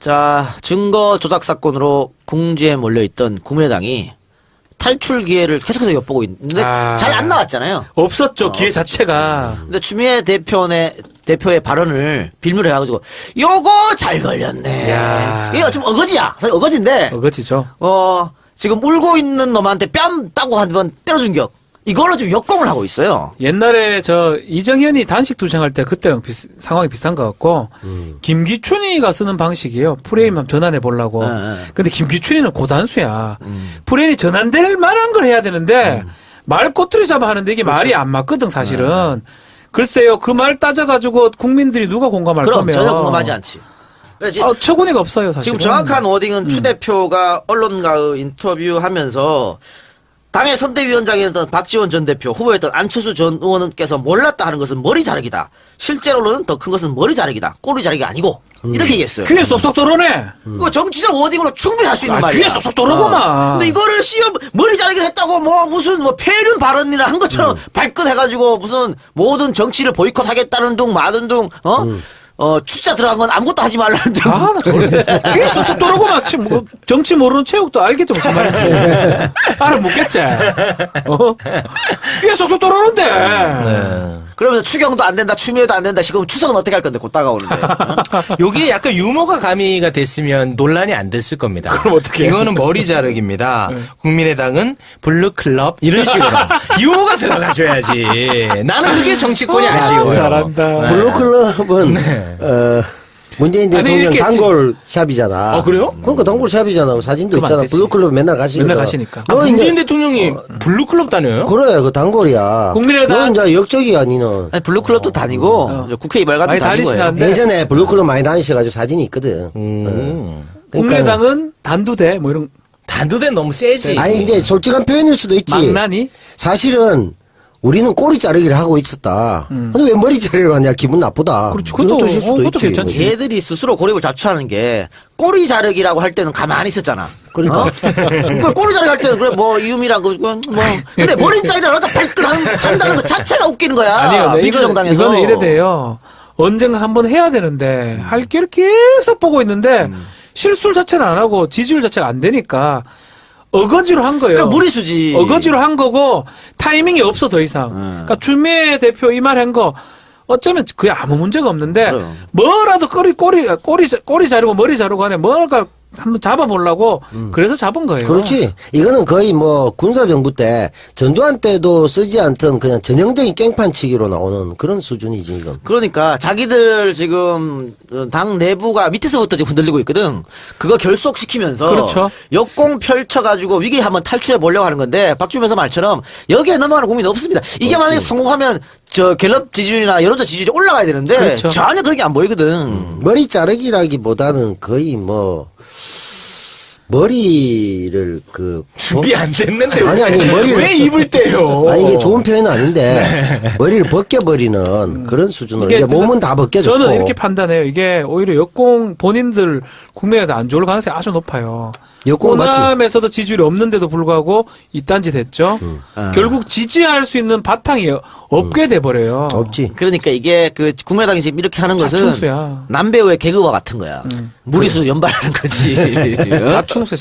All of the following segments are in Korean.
자, 증거 조작 사건으로 궁지에 몰려있던 국민의당이 탈출 기회를 계속해서 엿보고 있는데 잘 안 나왔잖아요. 없었죠. 기회 자체가. 근데 추미애 대표의 발언을 빌미로 해가지고 요거 잘 걸렸네. 야. 이거 좀 어거지야. 사실 어거지인데. 어거지죠. 지금 울고 있는 놈한테 뺨 따고 한 번 때려준 격. 이걸로 좀 역공을 하고 있어요. 옛날에 이정현이 단식 투쟁할 때 그때랑 상황이 비슷한 것 같고 김기춘이가 쓰는 방식이에요. 프레임 전환해 보려고. 근데 김기춘이는 고단수야. 프레임이 전환될 만한 걸 해야 되는데 말 꼬투리 잡아 하는데 이게 말이 안 맞거든 사실은. 글쎄요. 그 말 따져가지고 국민들이 누가 공감할 그럼 거면. 전혀 공감하지 않지. 처구니가 없어요 사실. 지금 정확한 워딩은 추 대표가 언론과의 인터뷰하면서 당의 선대위원장이었던 박지원 전 대표, 후보였던 안철수 전 의원께서 몰랐다 하는 것은 머리 자르기다. 실제로는 더 큰 것은 머리 자르기다. 꼬리 자르기가 아니고 이렇게 얘기했어요. 귀에 쏙쏙 들어오네. 그거 정치적 워딩으로 충분히 할 수 있는 말이야. 귀에 쏙쏙 들어오구만. 근데 이거를 머리 자르기를 했다고 무슨 폐륜 발언이나 한 것처럼 발끈해가지고 무슨 모든 정치를 보이콧하겠다는 둥 마든 둥 추자 들어간 건 아무것도 하지 말라는 둥. 귀에 쏙쏙 들어오구만. 정치 모르는 체육도 알겠죠 무슨 말인지. 알아먹겠지. 귀에 쏙쏙 들어오는데. 그러면서 추경도 안 된다, 추미애도 안 된다. 지금 추석은 어떻게 할 건데 곧 다가오는데. 여기에 약간 유머가 가미가 됐으면 논란이 안 됐을 겁니다. 그럼 어떻게 해요? 이거는 머리 자르기입니다. 국민의당은 블루클럽 이런 식으로 유머가 들어가줘야지. 나는 그게 정치권이 아쉬워요. 잘한다. 블루클럽은 문재인 대통령 단골샵이잖아. 그래요? 그러니까 단골샵이잖아. 사진도 있잖아. 블루클럽 맨날 가시니까. 맨날 가시니까. 문재인 대통령이 블루클럽 다녀요? 그래, 그 단골이야. 국민의당. 너 이제 역적이야, 니는. 아니, 블루클럽도 다니고 국회 이발관도 많이 다니고 해요. 다니시는데. 예전에 블루클럽 많이 다니셔가지고 사진이 있거든. 그러니까 국민의당은 단두대 뭐 이런 단두대 너무 세지. 아니, 이제 솔직한 표현일 수도 있지. 망나니. 사실은 우리는 꼬리 자르기를 하고 있었다. 근데 왜 머리 자르기를 하냐? 기분 나쁘다. 그렇지. 그런 그것도- 뜻일 수도 그것도 있지. 괜찮지. 얘들이 스스로 고립을 자초하는 게 꼬리 자르기라고 할 때는 가만히 있었잖아. 그러니까. 그 꼬리 자르기 할 때는 그래 이유미랑 근데 머리 자르기를 하니까 발끈한다는 것 자체가 웃기는 거야. 아니요. 네, 민주정당에서. 이거는 이래 돼요. 언젠가 한번 해야 되는데 할 길을 계속 보고 있는데 실수 자체는 안 하고 지지율 자체가 안 되니까 어거지로 한 거예요. 그러니까 무리수지. 어거지로 한 거고 타이밍이 없어 더 이상. 그러니까 추미애 대표 이 말 한 거 어쩌면 그게 아무 문제가 없는데 그럼. 뭐라도 꼬리 자르고 머리 자르고 하네 뭔가 한번 잡아보려고 그래서 잡은 거예요. 그렇지. 이거는 거의 군사정부 때 전두환 때도 쓰지 않던 그냥 전형적인 깽판치기로 나오는 그런 수준이지, 이건. 그러니까 자기들 지금 당 내부가 밑에서부터 지금 흔들리고 있거든. 그거 결속시키면서 그렇죠. 역공 펼쳐가지고 위기 한번 탈출해 보려고 하는 건데 박주변서 말처럼 여기에 넘어가는 국민이 없습니다. 이게 만약에 성공하면 갤럽 지지율이나 여론조 지지율이 올라가야 되는데 그렇죠. 전혀 그런 게 안 보이거든. 머리 자르기라기보다는 거의 머리를 준비 안 됐는데. 아니, 머리를. 왜 입을 떼요? 아니, 이게 좋은 표현은 아닌데, 머리를 벗겨버리는 그런 수준으로. 이제 몸은 다 벗겨졌고. 저는 이렇게 판단해요. 이게 오히려 역공 본인들 국민에게 안 좋을 가능성이 아주 높아요. 역공 맞지? 호남에서도 지지율이 없는데도 불구하고 이딴짓 했죠. 결국 지지할 수 있는 바탕이 없게 돼버려요. 없지. 그러니까 이게 국민의당이 지금 이렇게 하는 것은 자충수야. 남배우의 개그와 같은 거야. 무리수 연발하는 거지. 자충수.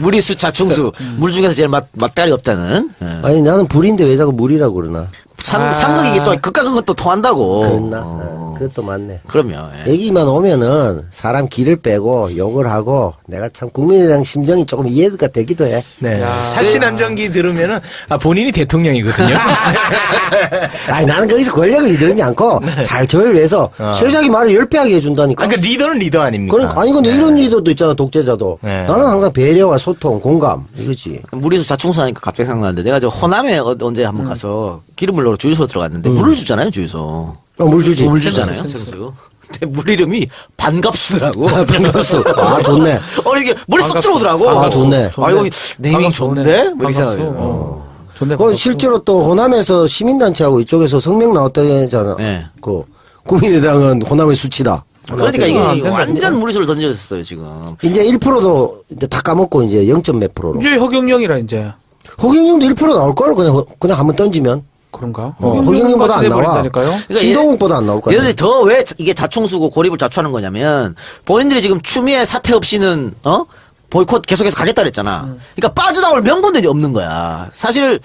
무리수 자충수. 물 중에서 제일 맛깔이 없다는. 아니, 나는 불인데 왜 자꾸 물이라고 그러나. 상극이 또 극과 극은 또 통한다고. 그랬나? 그것도 맞네. 그럼요. 예. 얘기만 오면은 사람 기를 빼고 욕을 하고 내가 참 국민의당 심정이 조금 이해가 되기도 해. 네. 사실 안정기 들으면은 본인이 대통령이거든요. 아니, 나는 거기서 권력을 이르지 않고 잘 조율해서 세상이 말을 10배 하게 해준다니까. 그러니까 리더는 리더 아닙니까? 그러니까, 아니, 근데 이런 리더도 있잖아, 독재자도. 네. 나는 항상 배려와 소통, 공감, 이거지. 무리수 자충수하니까 갑자기 생각나는데 내가 호남에 언제 한번 가서 기름을 넣으러 주유소 들어갔는데 물을 주잖아요, 주유소. 물 주지. 물 주잖아요, 생수. 근데 물 이름이 반갑수라고. 반갑수. 아, 좋네. 이게 머리 쏙 들어오더라고. 아, 좋네. 이거 네이밍 좋은데? 뭐 이렇게 반갑수. 생각해요. 좋네. 그 실제로 또 호남에서 시민단체하고 이쪽에서 성명 나왔다잖아. 네. 국민의당은 호남의 수치다. 그러니까 안 이게 된다. 완전 무리수를 던졌어요, 지금. 이제 1%도 이제 다 까먹고 이제 0몇 프로로. 이제 허경영이라 이제. 허경영도 1% 나올 걸 그냥 한번 던지면. 그런가? 허경영보다 안 나와. 돼버린다니까요. 신동욱보다 안 나올 거 같아요. 얘네들이 더 왜 이게 자충수고 고립을 자초하는 거냐면 본인들이 지금 추미애 사태 없이는 보이콧 계속해서 가겠다 그랬잖아. 그러니까 빠져나올 명분들이 없는 거야. 사실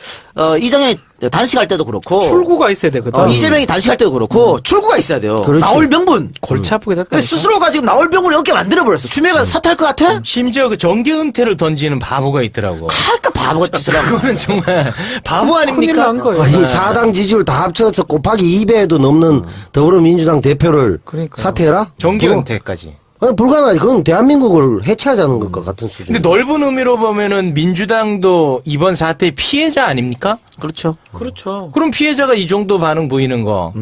이정현이 단식할 때도 그렇고 출구가 있어야 되거든. 이재명이 단식할 때도 그렇고 출구가 있어야 돼요. 그렇지. 나올 명분. 골치 아프게 됐다. 근데 스스로가 지금 나올 명분을 없게 만들어버렸어. 추미애가 사퇴할 것 같아? 심지어 그 정계 은퇴를 던지는 바보가 있더라고. 할까 바보같이 라 그거는 정말 바보 큰일 아닙니까? 난 거예요. 아니, 사당 지지율 다 합쳐서 곱하기 2배에도 넘는 더불어민주당 대표를 그러니까요. 사퇴해라? 정계 그거- 은퇴까지. 아니, 불가능하지. 그건 대한민국을 해체하자는 것과 같은 수준. 근데 넓은 의미로 보면은 민주당도 이번 사태의 피해자 아닙니까? 그렇죠. 그렇죠. 그럼 피해자가 이 정도 반응 보이는 거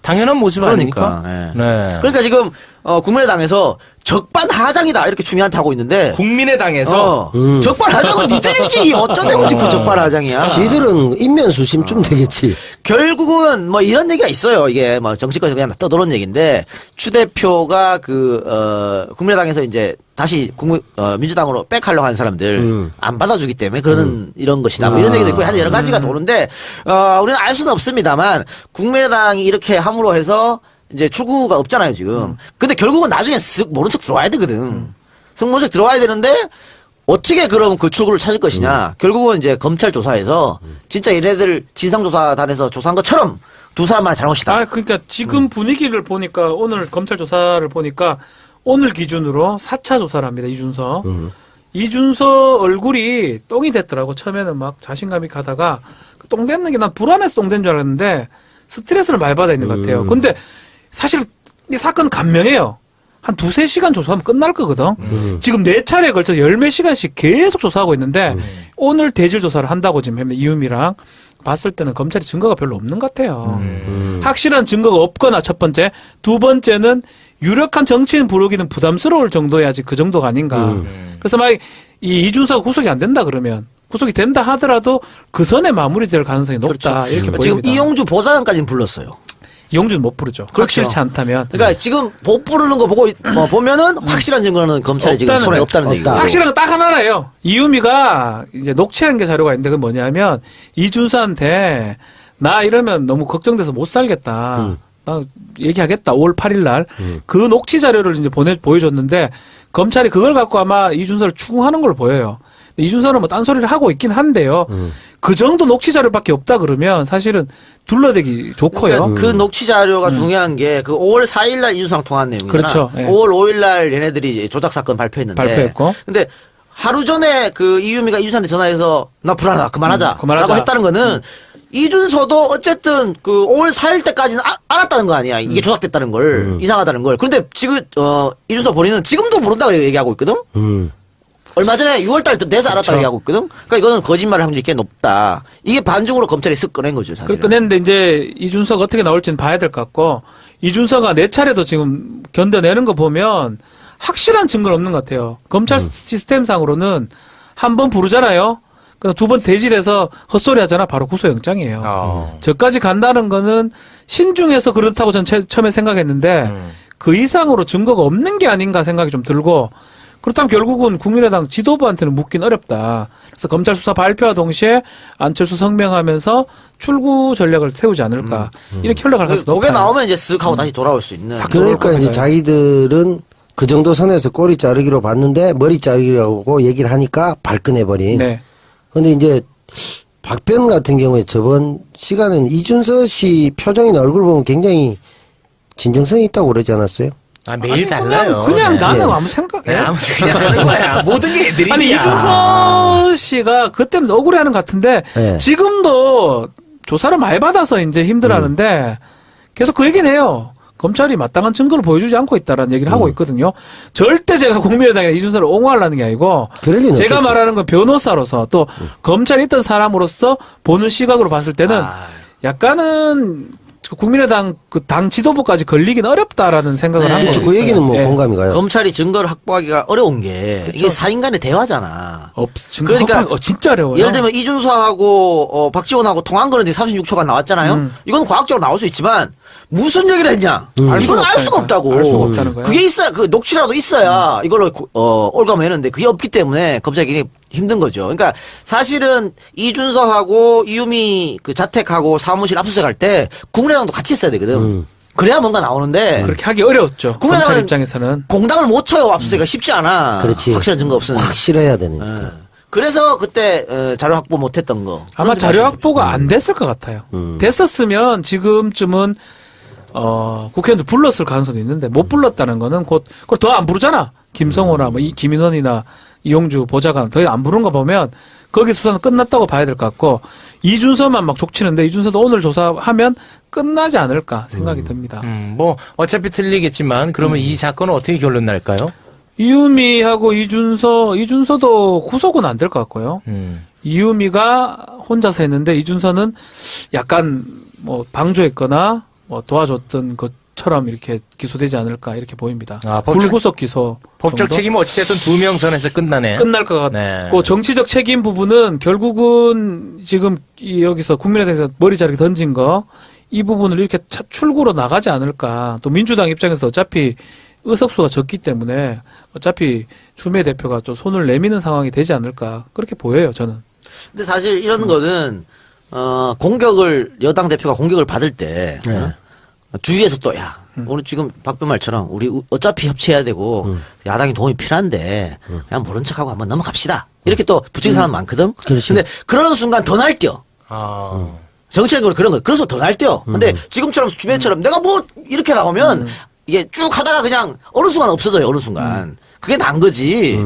당연한 모습 그러니까, 아닙니까? 예. 네. 그러니까 지금 국민의당에서 적반하장이다 이렇게 추미애한테 하고 있는데 국민의당에서 적반하장은 니들이지 어떤 데고 지금 적반하장이야. 지들은 인면수심쯤 되겠지. 결국은 뭐 이런 얘기가 있어요. 이게 뭐 정치권에서 그냥 떠도는 얘기인데 추 대표가 국민의당에서 이제 다시 민주당으로 백하려고 하는 사람들 안 받아주기 때문에 그러는 이런 것이다. 뭐 이런 얘기도 있고 한 여러 가지가 도는데 우리는 알 수는 없습니다만 국민의당이 이렇게 함으로 해서 이제 출구가 없잖아요 지금. 근데 결국은 나중에 쓱 모른 척 들어와야 되거든. 쓱 모른 척 들어와야 되는데 어떻게 그럼 그 출구를 찾을 것이냐. 결국은 이제 검찰 조사에서 진짜 얘네들 진상조사단에서 조사한 것처럼 두 사람만의 잘못이다. 아, 그러니까 지금 분위기를 보니까 오늘 검찰 조사를 보니까 오늘 기준으로 4차 조사를 합니다. 이준서. 이준서 얼굴이 똥이 됐더라고. 처음에는 막 자신감이 가다가 똥 됐는 게 난 불안해서 똥 된 줄 알았는데 스트레스를 많이 받아 있는 것 같아요. 근데 사실 이 사건은 간명해요. 한 2-3시간 조사하면 끝날 거거든. 지금 4차례에 걸쳐서 10몇 시간씩 계속 조사하고 있는데 오늘 대질 조사를 한다고 지금 했는데 이유미랑 봤을 때는 검찰이 증거가 별로 없는 것 같아요. 확실한 증거가 없거나 첫 번째. 두 번째는 유력한 정치인 부르기는 부담스러울 정도야지 그 정도가 아닌가. 그래서 막 이준서가 구속이 안 된다 그러면 구속이 된다 하더라도 그 선에 마무리될 가능성이 높다. 이렇게 지금 보입니다. 이용주 보좌관까지는 불렀어요. 이용주는 못 부르죠. 그렇죠. 확실치 않다면. 그러니까 지금 못 부르는 거 보면은 확실한 증거는 검찰이 지금 없다는 손에 거예요. 없다는 없다. 얘기고. 확실한 건 딱 하나예요. 이유미가 이제 녹취한 게 자료가 있는데 그건 뭐냐면 이준서한테 나 이러면 너무 걱정돼서 못 살겠다. 나 얘기하겠다. 5월 8일 날. 그 녹취 자료를 이제 보여줬는데 검찰이 그걸 갖고 아마 이준서를 추궁하는 걸로 보여요. 이준서는 뭐 딴소리를 하고 있긴 한데요. 그 정도 녹취 자료밖에 없다 그러면 사실은 둘러대기 좋고요. 그러니까 그 녹취 자료가 중요한 게 그 5월 4일 날 이준서랑 통화한 내용이잖아. 그렇죠. 예. 5월 5일 날 얘네들이 조작 사건 발표했는데. 발표했고. 근데 하루 전에 그 이유미가 이준서한테 전화해서 나 불안하다. 그만하자. 그만하자. 라고 했다는 거는 이준서도 어쨌든 그 5월 4일 때까지는 알았다는 거 아니야. 이게 조작됐다는 걸. 이상하다는 걸. 그런데 지금 이준서 본인은 지금도 모른다고 얘기하고 있거든. 얼마 전에 6월달 돼서 알았다고 얘기하고 있거든. 그러니까 이거는 거짓말을 확률이 꽤 높다. 이게 반중으로 검찰이 쓱 꺼낸 거죠. 사실. 꺼냈는데 이제 이준서가 어떻게 나올지는 봐야 될 것 같고 이준서가 4차례도 지금 견뎌내는 거 보면 확실한 증거는 없는 것 같아요. 검찰 시스템상으로는 한 번 부르잖아요. 그다음 2번 대질해서 헛소리 하잖아. 바로 구속영장이에요. 저까지 간다는 거는 신중해서 그렇다고 전 처음에 생각했는데 그 이상으로 증거가 없는 게 아닌가 생각이 좀 들고 그렇다면 결국은 국민의당 지도부한테는 묻긴 어렵다. 그래서 검찰 수사 발표와 동시에 안철수 성명하면서 출구 전략을 세우지 않을까. 이렇게 흘러갈 가능성이 높아요. 그게 나오면 이제 쓱 하고 다시 돌아올 수 있는. 그러니까 이제 자기들은 그 정도 선에서 꼬리 자르기로 봤는데 머리 자르기라고 얘기를 하니까 발끈해버린. 네. 근데 이제 박변 같은 경우에 저번 시간에는 이준서 씨 표정이나 얼굴 보면 굉장히 진정성이 있다고 그러지 않았어요? 아, 매일 아니, 달라요. 그냥 나는 네. 아무 생각. 네, 아무 그냥 하는 거야. 모든 게 애들이야. 아니 이준서 씨가 그때는 억울해하는 것 같은데 네. 지금도 조사를 많이 받아서 이제 힘들어하는데 계속 그 얘기는 해요. 검찰이 마땅한 증거를 보여주지 않고 있다라는 얘기를 하고 있거든요. 절대 제가 국민의당이나 이준서를 옹호하려는 게 아니고 그럴 리는 제가 없겠죠. 말하는 건 변호사로서 또 검찰에 있던 사람으로서 보는 시각으로 봤을 때는 약간은 국민의당 그 당 지도부까지 걸리긴 어렵다라는 생각을 한 그렇죠. 거죠. 그 얘기는 뭐 예. 공감이 가요. 검찰이 증거를 확보하기가 어려운 게 이게 사인간의 대화잖아. 그러니까 진짜 어려워요. 예를 들면 이준서하고 박지원하고 통한 거는 이제 36초가 나왔잖아요. 이건 과학적으로 나올 수 있지만 무슨 얘기를 했냐? 이건 알 수가 없다고. 알 수가 없다는 거야. 그게 있어야 그 녹취라도 있어야 이걸로 올가매는데 그게 없기 때문에 검찰이 굉장히 힘든 거죠. 그러니까 사실은 이준석하고 이유미 그 자택하고 사무실 압수수색할 때 국민의당도 같이 있어야 되거든. 그래야 뭔가 나오는데 그렇게 하기 어려웠죠. 검찰 국민의당은 입장에서는. 공당을 못 쳐요. 압수수색이 쉽지 않아. 그렇지. 확실한 증거 없으면. 확실해야 되니까. 그래서 그때 자료 확보 못했던 거. 아마 그런 자료 말씀이죠. 확보가 안 됐을 것 같아요. 됐었으면 지금쯤은 국회의원들 불렀을 가능성도 있는데 못 불렀다는 거는 곧 그걸 더 안 부르잖아. 김성호나 뭐 김인원이나 이용주 보좌관 더 안 부른 거 보면 거기 수사는 끝났다고 봐야 될 것 같고 이준서만 막 족치는데 이준서도 오늘 조사하면 끝나지 않을까 생각이 듭니다. 뭐 어차피 틀리겠지만 그러면 이 사건은 어떻게 결론 날까요? 이유미하고 이준서도 구속은 안 될 것 같고요. 이유미가 혼자서 했는데 이준서는 약간 뭐 방조했거나 뭐 도와줬던 것처럼 이렇게 기소되지 않을까 이렇게 보입니다. 아, 불구속 기소. 법적 정도? 책임은 어찌됐든 2명 선에서 끝나네. 끝날 것 같고 네. 정치적 책임 부분은 결국은 지금 여기서 국민의당에서 머리 자르게 던진 거 이 부분을 이렇게 출구로 나가지 않을까. 또 민주당 입장에서 어차피 의석수가 적기 때문에 어차피 추미애 대표가 또 손을 내미는 상황이 되지 않을까 그렇게 보여요 저는. 근데 사실 이런 거는 공격을 여당 대표가 공격을 받을 때 주위에서 또 야 오늘 지금 박변 말처럼 우리 어차피 협치해야 되고 야당이 도움이 필요한데 그냥 모른 척하고 한번 넘어갑시다 이렇게 또 붙이는 사람 많거든. 그렇지. 근데 그러는 순간 더 날뛰어. 정치적으로 그런 거. 그래서 더 날뛰어. 근데 지금처럼 주변처럼 내가 뭐 이렇게 나오면 이게 쭉 하다가 그냥 어느 순간 없어져요. 어느 순간. 그게 난 거지.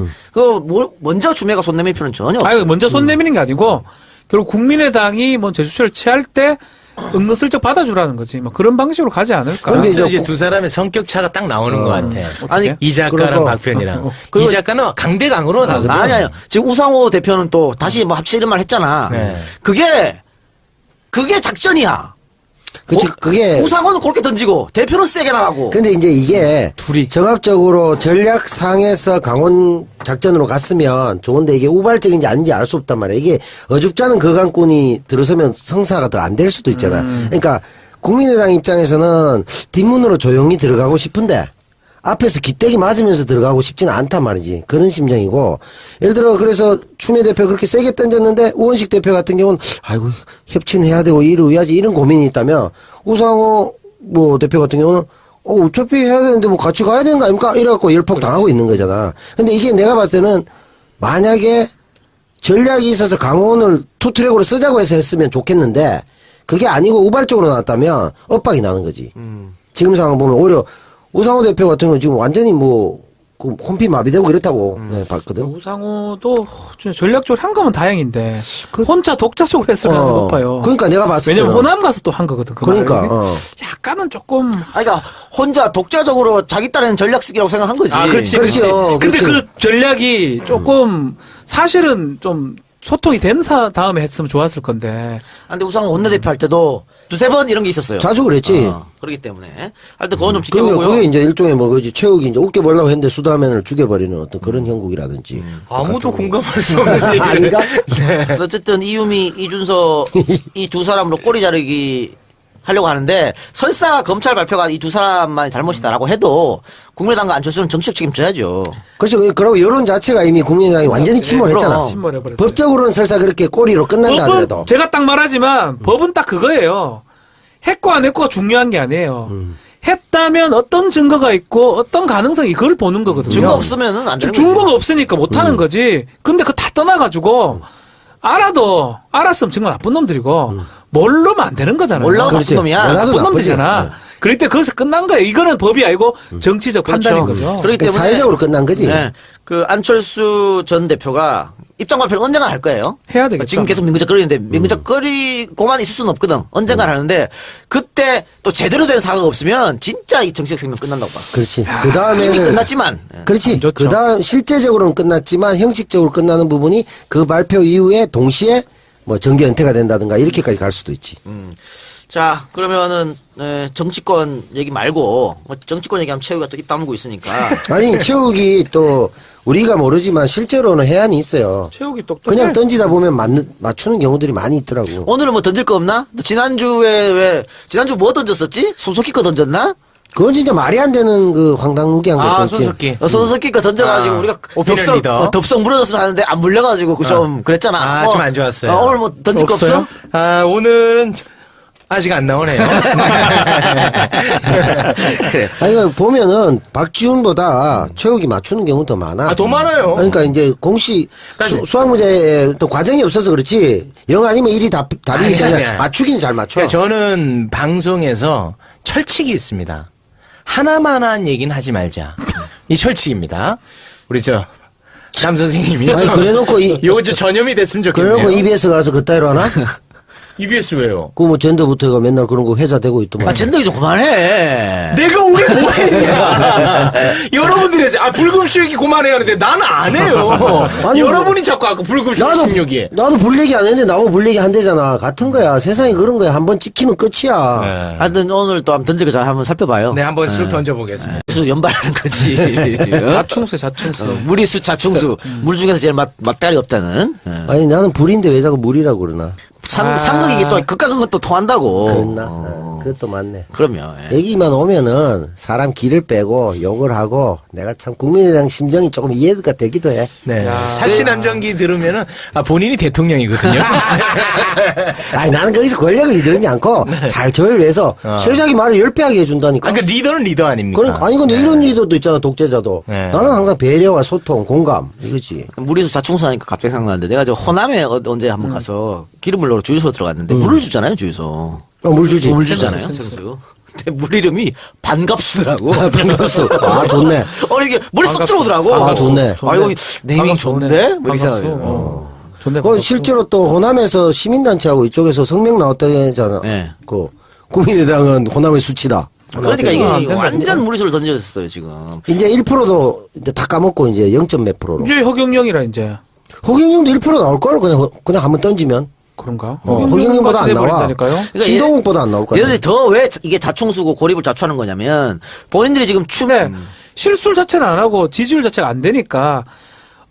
먼저 주매가 손 내밀 필요는 전혀 없어요. 아니 먼저 손 내미는 게 아니고 결국 국민의당이 뭐 제주처를 취할 때 은근슬쩍 받아주라는 거지. 뭐 그런 방식으로 가지 않을까. 근데 그래서 이제 두 사람의 성격 차가 딱 나오는 것 같아. 아니, 이 작가랑 그리고- 박변이랑. 이 작가는 강대강으로 나거든. 아니요. 지금 우상호 대표는 또 다시 뭐 합치 이런 말 했잖아. 네. 그게 작전이야. 그치, 그게. 우상호는 그렇게 던지고 대표는 세게 나가고. 근데 이제 이게 둘이. 정합적으로 전략상에서 강원 작전으로 갔으면 좋은데 이게 우발적인지 아닌지 알 수 없단 말이야. 이게 어줍잖은 거강꾼이 들어서면 성사가 더 안 될 수도 있잖아. 그러니까 국민의당 입장에서는 뒷문으로 조용히 들어가고 싶은데 앞에서 기대기 맞으면서 들어가고 싶지는 않단 말이지. 그런 심정이고. 예를 들어 그래서 추미애 대표 그렇게 세게 던졌는데 우원식 대표 같은 경우는 아이고 협치는 해야 되고 이러야지 이런 고민이 있다면 우상호 뭐 대표 같은 경우는 어차피 해야 되는데 뭐 같이 가야 되는 거 아닙니까? 이래갖고 열폭 당하고 있는 거잖아. 근데 이게 내가 봤을 때는 만약에 전략이 있어서 강원을 투트랙으로 쓰자고 해서 했으면 좋겠는데 그게 아니고 우발적으로 나왔다면 엇박이 나는 거지. 지금 상황 보면 오히려 우상호 대표 같은 경우는 지금 완전히 그 홈피 마비되고 이렇다고 봤거든. 우상호도 진짜 전략적으로 한 거면 다행인데 혼자 독자적으로 했을 가능성이 높아요. 그러니까 내가 봤을 때 왜냐면 호남 가서 또 한 거거든. 그 그러니까, 말이. 어. 약간은 조금. 그러니까 혼자 독자적으로 자기 딴에는 전략 쓰기라고 생각한 거지. 아, 그렇지, 그렇지. 그렇죠, 근데 그렇지. 그 전략이 조금 사실은 좀 소통이 된 다음에 했으면 좋았을 건데. 근데 우상호 원내대표 할 때도 두세 번 이런 게 있었어요. 자주 그랬지. 그렇기 때문에. 하여튼 그건 좀 그러니까 지켜보고요. 그게 이제 일종의 뭐 그지 최욱이 이제 웃겨보려고 했는데 수다맨을 죽여버리는 어떤 그런 형국이라든지. 아무도 공감할 수 없는 얘기를. 아닌가? 어쨌든 이유미, 이준서 이 두 사람으로 꼬리 자르기 하려고 하는데 설사 검찰 발표가 이 두 사람만의 잘못이다라고 해도 국민의당과 안철수는 정치적 책임져야죠. 그렇죠. 그리고 여론 자체가 이미 국민의당이 완전히 침몰했잖아. 그럼. 침몰해버렸어요. 법적으로는 설사 그렇게 꼬리로 끝난다 하더라도. 제가 딱 말하지만 법은 딱 그거예요. 했고 안 했고가 중요한 게 아니에요. 했다면 어떤 증거가 있고 어떤 가능성이 그걸 보는 거거든요. 증거 없으면은 안 되는 지금 증거가 거지. 없으니까 못 하는 거지. 근데 그 다 떠나가지고 알았으면 정말 나쁜 놈들이고 모르면 안 되는 거잖아요. 몰라도 그렇지. 나쁜 놈이야. 몰라도 나쁜 나쁘지. 놈들이잖아. 그럴 때 거기서 끝난 거예요. 이거는 법이 아니고 정치적 판단인 거죠. 그렇기 그러니까 때문에 사회적으로 끝난 거지. 네, 그 안철수 전 대표가 입장 발표를 언젠가 할 거예요. 해야 되겠죠. 지금 계속 민근적거리는데 민근적거리고만 있을 수는 없거든. 언젠가 하는데 그때 또 제대로 된 사과가 없으면 진짜 이 정치적 생명 끝난다고 봐. 그렇지. 그 이미 다음에는 끝났지만. 그렇지. 안 좋죠. 그 다음 실제적으로는 끝났지만 형식적으로 끝나는 부분이 그 발표 이후에 동시에 뭐 정계 은퇴가 된다든가 이렇게까지 갈 수도 있지. 자, 그러면은 정치권 얘기 말고 뭐 정치권 얘기하면 최우가 또 입 다물고 있으니까. 아니 최욱이 또 우리가 모르지만 실제로는 해안이 있어요. 최욱이 똑똑해. 그냥 던지다 보면 맞추는 경우들이 많이 있더라고. 오늘은 뭐 던질 거 없나? 너 지난주 뭐 던졌었지? 손석희 거 던졌나? 그건 진짜 말이 안 되는 그 황당무계한 거죠. 손석희. 손석희 거 던져가지고 아, 우리가 오피니언 리더. 덥석 물어줬으면 하는데 안 물려가지고 좀 그랬잖아. 좀 안 좋았어요. 오늘 뭐 던질 거 없어? 오늘은 아직 안 나오네요. 그래. 아니, 보면은 박지훈보다 최욱이 맞추는 경우도 많아. 더 많아요. 그러니까 이제 공식 수학 문제에 또 과정이 없어서 그렇지. 0 아니면 1이 답이 그냥 맞추기는 잘 맞춰. 그러니까 저는 방송에서 철칙이 있습니다. 하나만한 얘기는 하지 말자. 이 철칙입니다. 우리 남 선생님이. 아니, 그래놓고 요거 전염이 됐으면 좋겠네요. 그래놓고 EBS 가서 그따위로 하나? EBS 왜요? 그 뭐 젠더부터가 맨날 그런 거 회자 되고 있더만. 젠더기 좀 그만해. 내가 우리 뭐 했냐? 여러분들이 했어요. 불금쇼 얘기 그만해야 하는데 나는 안 해요. 아니, 여러분이 자꾸 아까 불금쇼 16에. 나도 불 얘기 안 했는데 나보고 불 얘기 한대잖아. 같은 거야. 세상이 그런 거야. 한번 찍히면 끝이야. 하여튼 오늘 또 한번 던지고 잘 한번 살펴봐요. 네, 한번 쑥 던져보겠습니다. 수 연발하는 거지. 자충수. 무리수, 자충수. 물 중에서 제일 막달이 없다는. 아니, 나는 불인데 왜 자꾸 물이라고 그러나. 상극이 또 극과 극은 또 통한다고. 그랬나? 그것도 맞네. 그럼요. 예. 얘기만 오면은 사람 기를 빼고 욕을 하고 내가 참 국민의당 심정이 조금 이해가 되기도 해. 네. 사시남정기 들으면은 본인이 대통령이거든요. 아니, 나는 거기서 권력을 이르지 않고 잘 조율해서 세작이 말을 10배 하게 해준다니까. 그러니까 리더는 리더 아닙니까? 그러니까 아니 근데 이런 리더도 있잖아. 독재자도. 네. 나는 항상 배려와 소통, 공감 이거지. 무리수 자충수 하니까 갑자기 생각나는데 내가 저 호남에 언제 한번 가서 기름을 넣으러 주유소 들어갔는데 물을 주잖아요, 주유소. 물 주지. 물 주잖아요, 생수. 근데 물 이름이 반갑수라고. 반갑소. 아, 좋네. 이게 물에 쏙 들어오더라고. 아, 좋네. 아, 이거 네이밍 좋은데? 뭐 이렇게 반갑수. 생각해요. 좋네. 그 실제로 또 호남에서 시민단체하고 이쪽에서 성명 나왔다잖아. 네. 그 국민의당은 호남의 수치다. 그러니까 안 이게 된다. 완전 무리수를 던졌어요, 지금. 이제 1%도 이제 다 까먹고 이제 0. 몇 프로로. 이제 허경영이라 이제 허경영도 1% 나올 걸 그냥 한번 던지면. 그런가? 허경영보다 안 나와. 돼버린다니까요? 그러니까 신동욱보다 안 나올 거야. 얘네들이 더 왜 이게 자충수고 고립을 자초하는 거냐면 본인들이 지금 네. 실술 자체는 안 하고 지지율 자체가 안 되니까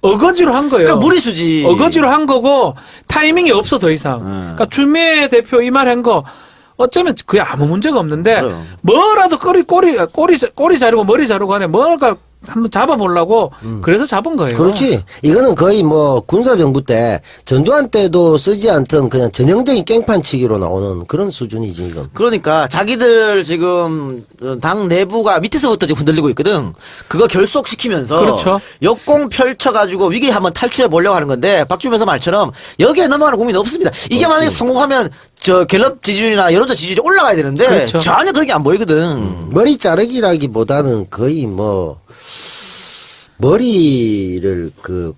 어거지로 한 거예요. 그러니까 무리수지. 어거지로 한 거고 타이밍이 없어 더 이상. 그러니까 추미애 대표 이 말 한 거 어쩌면 그게 아무 문제가 없는데 그래요. 뭐라도 꼬리 자르고 머리 자르고 하네 뭔가 한번 잡아보려고 그래서 잡은 거예요. 그렇지. 이거는 거의 뭐 군사정부 때 전두환 때도 쓰지 않던 그냥 전형적인 깽판치기로 나오는 그런 수준이지 이건. 그러니까 자기들 지금 당 내부가 밑에서부터 지금 흔들리고 있거든. 그거 결속시키면서 그렇죠. 역공 펼쳐가지고 위기 한번 탈출해 보려고 하는 건데 박주변서 말처럼 여기에 넘어가는 국민이 없습니다. 이게 만약에 성공하면 저 갤럽 지지율이나 여론조 지지율이 올라가야 되는데 그렇죠. 전혀 그렇게 안 보이거든. 머리 자르기라기보다는 거의 뭐 머리를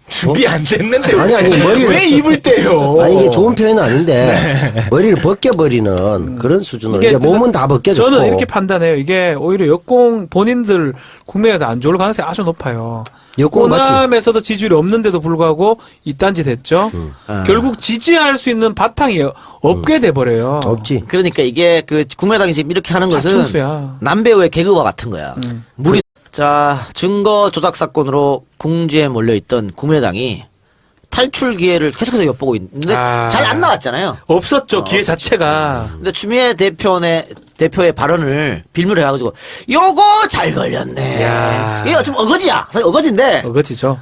준비 안 됐는데 아니 머리를 왜 입을 떼요? 아니 이게 좋은 표현은 아닌데 머리를 벗겨버리는 그런 수준으로 이제 몸은 다 벗겨졌고 저는 이렇게 판단해요. 이게 오히려 역공 본인들 국민에게 안 좋을 가능성이 아주 높아요. 여권 맞지? 호남에서도 지지율이 없는데도 불구하고 이딴짓 했죠. 결국 지지할 수 있는 바탕이 없게 돼버려요. 없지. 그러니까 이게 그 국민의당이 지금 이렇게 하는 것은 자충수야. 남배우의 개그와 같은 거야. 무리. 자, 증거 조작 사건으로 궁지에 몰려있던 국민의당이 탈출 기회를 계속해서 엿보고 있는데 잘 안 나왔잖아요. 없었죠. 기회 자체가. 근데 추미애 대표의 발언을 빌미로 해가지고 요거 잘 걸렸네. 야. 이게 좀 어거지야. 사실 어거지인데 어거지죠.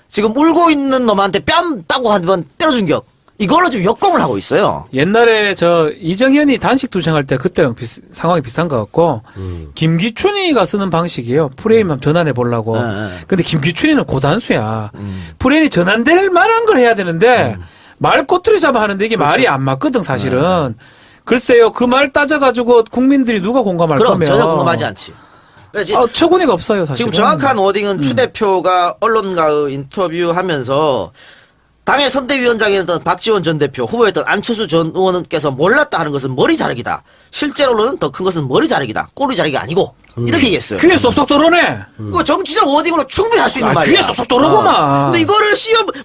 지금 울고 있는 놈한테 뺨 따고 한 번 때려준 격. 이걸로 좀 역공을 하고 있어요. 옛날에 이정현이 단식 투쟁할 때 그때랑 상황이 비슷한 것 같고 김기춘이가 쓰는 방식이에요. 프레임 한번 전환해 보려고. 근데 김기춘이는 고단수야. 프레임이 전환될 만한 걸 해야 되는데 말 꼬투리 잡아 하는데 이게 말이 안 맞거든 사실은. 글쎄요. 그 말 따져가지고 국민들이 누가 공감할 그럼 거면. 전혀 공감하지 않지. 그러니까 처구니가 없어요 사실은. 지금 정확한 워딩은 추 대표가 언론과의 인터뷰하면서 당의 선대위원장이었던 박지원 전 대표, 후보였던 안철수 전 의원께서 몰랐다 하는 것은 머리 자르기다. 실제로는 더 큰 것은 머리 자르기다. 꼬리 자르기가 아니고 이렇게 얘기했어요. 귀에 쏙쏙 들어오네. 그거 정치적 워딩으로 충분히 할 수 있는 말이야. 귀에 쏙쏙 들어오구만. 근데 이거를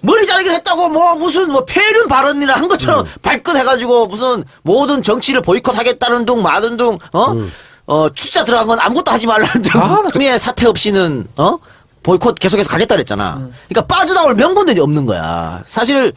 머리 자르기를 했다고 무슨 폐륜 발언이나 한 것처럼 발끈해가지고 무슨 모든 정치를 보이콧하겠다는 둥 마든 둥 추자 들어간 건 아무것도 하지 말라는 둥. 추미애 사태 없이는 보이콧 계속해서 가겠다 그랬잖아. 그러니까 빠져나올 명분들이 없는 거야. 사실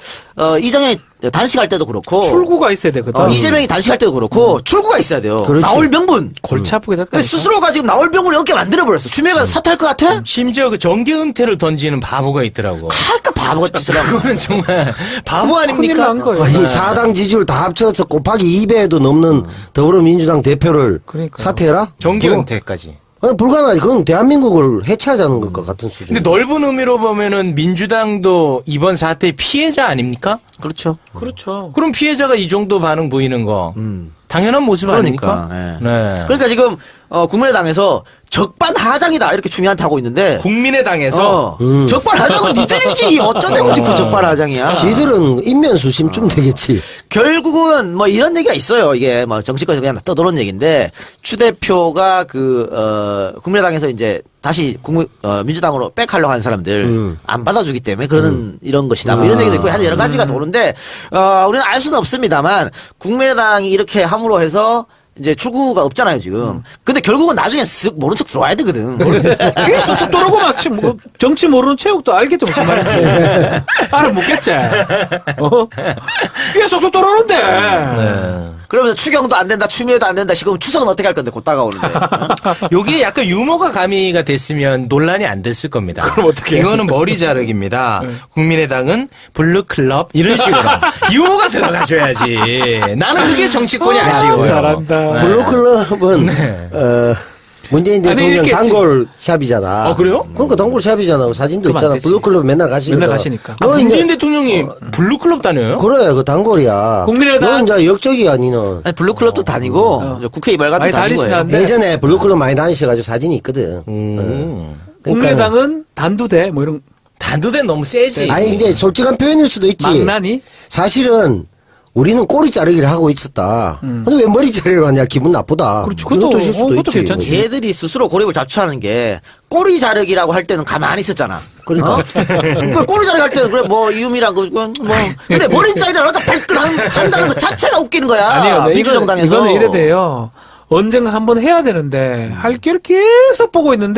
이정현이 단식할 때도 그렇고 출구가 있어야 되거든. 이재명이 단식할 때도 그렇고 출구가 있어야 돼요. 그렇지. 나올 명분. 골치 아프게 됐다. 근데 스스로가 지금 나올 명분을 없게 만들어버렸어. 추미애가 사퇴할 것 같아? 심지어 그 정계 은퇴를 던지는 바보가 있더라고. 할까 바보같이 짓을 하고. 그거는 정말 바보 큰일 아닙니까? 난 거예요. 아니 사당 지지율 다 합쳐서 곱하기 2배에도 넘는 더불어민주당 대표를 그러니까요. 사퇴해라? 정계 그거- 은퇴까지. 아니, 불가능하지. 그건 대한민국을 해체하자는 것과 같은 수준. 근데 넓은 의미로 보면은 민주당도 이번 사태의 피해자 아닙니까? 그렇죠. 그렇죠. 그럼 피해자가 이 정도 반응 보이는 거 당연한 모습 그러니까. 아닙니까? 예. 네. 그러니까 지금 국민의당에서 적반하장이다 이렇게 추미애한테 하고 있는데 국민의당에서 적반하장은 니들이지 어쩌대고 지금 적반하장이야. 지들은 인면수심쯤 되겠지. 결국은 뭐 이런 얘기가 있어요. 이게 뭐 정치권에서 그냥 떠도는 얘기인데 추 대표가 국민의당에서 이제 다시 민주당으로 백하려고 하는 사람들 안 받아주기 때문에 그러는 이런 것이다. 뭐 이런 얘기도 있고 하여튼 여러 가지가 도는데 우리는 알 수는 없습니다만 국민의당이 이렇게 함으로 해서 이제 출구가 없잖아요 지금. 근데 결국은 나중에 쓱 모른 척 들어와야 되거든. 귀에 쏙쏙 떠오르고 막 뭐, 정치 모르는 체육도 알겠죠 무슨 말인지. 알아 묻겠지. 귀에 쏙쏙 떠오르는데. 그러면서 추경도 안 된다, 추미애도 안 된다. 지금 추석은 어떻게 할 건데 곧 다가오는데. 여기에 약간 유머가 가미가 됐으면 논란이 안 됐을 겁니다. 그럼 어떻게 해요? 이거는 머리 자르기입니다. 국민의당은 블루클럽 이런 식으로 유머가 들어가줘야지. 나는 그게 정치권이 아쉬워요. 잘한다. 블루클럽은 문재인 아니, 대통령 이렇게 단골 샵이잖아. 그래요? 그러니까 단골 샵이잖아. 사진도 그럼 안 있잖아. 되지. 블루클럽 맨날 가시니까. 맨날 가시니까. 아, 문재인 대통령이 블루클럽 다녀요? 그래, 그 단골이야. 국민의당- 너 이제 역적이야, 니는. 아니, 블루클럽도 다니고 이제 국회 이발관도 많이 다니고 해요. 다니시는데 예전에 블루클럽 많이 다니셔가지고 사진이 있거든. 그러니까 국민의당은 단두대 뭐 이런 단두대 너무 세지. 아니 이제 솔직한 표현일 수도 있지. 망나니 사실은 우리는 꼬리 자르기를 하고 있었다. 근데 왜 머리 자르기를 하냐? 기분 나쁘다. 그렇지. 이런 그것도- 뜻일 수도 그것도 있지. 괜찮지. 얘들이 스스로 고립을 자초하는 게 꼬리 자르기라고 할 때는 가만히 있었잖아. 그러니까. 그 꼬리 자르기 할 때는 그래 뭐 이유미란 거 뭐. 근데 머리 자르기를 하니까 한다는 것 자체가 웃기는 거야. 아니요. 네, 민주정당에서. 이거는 이래 돼요. 언젠가 한번 해야 되는데 할 길을 계속 보고 있는데